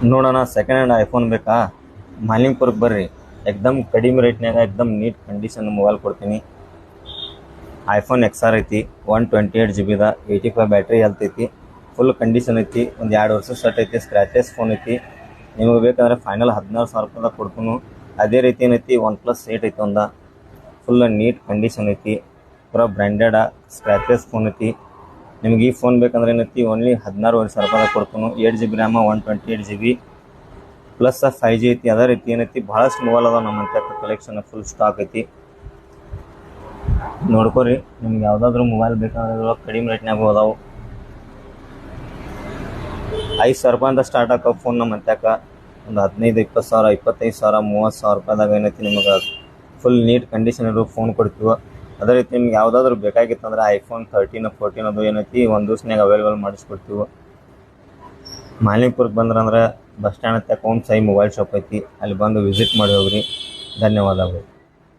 ನೋಡೋಣ second hand iPhone ಬೇಕಾ? ಮಾಲಿಂಗ್ಪುರಕ್ಕೆ ಬರ್ರಿ, ಎಕ್ದಮ್ ಕಡಿಮೆ ರೇಟ್ನಾಗ ಎಕ್ದಮ್ ನೀಟ್ ಕಂಡೀಷನ್ ಮೊಬೈಲ್ ಕೊಡ್ತೀನಿ. ಐಫೋನ್ XR ಐತಿ, 128GB, 85 ಬ್ಯಾಟ್ರಿ ಹೆಲ್ತ್ ಐತಿ, ಫುಲ್ ಕಂಡೀಷನ್ ಐತಿ. ಒಂದು 2 ವರ್ಷ ಸೆಟ್ ಐತಿ, ಸ್ಕ್ರ್ಯಾಚಸ್ ಫೋನ್ ಐತಿ. ನಿಮಗೆ ಬೇಕಾದ್ರೆ ಫೈನಲ್ 16,000 ರೂಪಾಯಿದಾಗ ಕೊಡ್ತೀನಿ. ಅದೇ ರೀತಿ ಏನೈತಿ OnePlus 8 ಐತಿ, ಒಂದು ಫುಲ್ ನೀಟ್ ಕಂಡೀಷನ್ ಐತಿ, ಪೂರಾ ಬ್ರ್ಯಾಂಡೆಡ್ ಸ್ಕ್ರ್ಯಾಚಸ್ ಫೋನ್ ಐತಿ. ನಿಮ್ಗೆ ಈ ಫೋನ್ ಬೇಕಂದ್ರೆ ಏನೈತಿ ಓನ್ಲಿ 16,500 ರೂಪಾಯಿದಾಗ ಕೊಡ್ತೀನಿ. 8GB RAM, 128GB plus 5G ಐತಿ. ಅದೇ ರೀತಿ ಏನೈತಿ ಭಾಳಷ್ಟು ಮೊಬೈಲ್ ಅದಾವ ನಮ್ಮ ಕಲೆಕ್ಷನ್, ಫುಲ್ ಸ್ಟಾಕ್ ಐತಿ. ನೋಡ್ಕೊರಿ, ನಿಮ್ಗೆ ಯಾವುದಾದ್ರೂ ಮೊಬೈಲ್ ಬೇಕಂದ್ರೆ ಕಡಿಮೆ ರೇಟ್ನಾಗ ಅದಾವು. 5,000 ರೂಪಾಯಿಂದ ಸ್ಟಾರ್ಟ್ ಆಗೋ ಫೋನ್ ನಮ್ಮ ಮಂತ್ಯಾಕ ಒಂದು 15,000, 20,000, 25,000, 30,000 ರೂಪಾಯಿದಾಗ ಏನೈತಿ ನಿಮಗೆ ಫುಲ್ ನೀಟ್ ಕಂಡೀಷನ್ ಇರೋ ಫೋನ್ ಕೊಡ್ತೀವಿ. ಅದೇ ರೀತಿ ನಿಮ್ಗೆ ಯಾವುದಾದ್ರೂ ಬೇಕಾಗಿತ್ತಂದ್ರೆ ಐಫೋನ್ 13, 14 ಅದು ಏನೈತಿ ಒಂದು ದಿವ್ಸನಾಗ ಅವೈಲೇಬಲ್ ಮಾಡಿಸ್ಕೊಡ್ತೀವಿ. ಮಾಲಿಂಗ್ಪುರಕ್ಕೆ ಬಂದ್ರಂದ್ರೆ ಬಸ್ ಸ್ಟ್ಯಾಂಡ್ ಹತ್ತ ಕೌನ್ ಸಾಯಿ ಮೊಬೈಲ್ ಶಾಪ್ ಐತಿ, ಅಲ್ಲಿ ಬಂದು ವಿಸಿಟ್ ಮಾಡಿ ಹೋಗ್ರಿ. ಧನ್ಯವಾದಗಳು.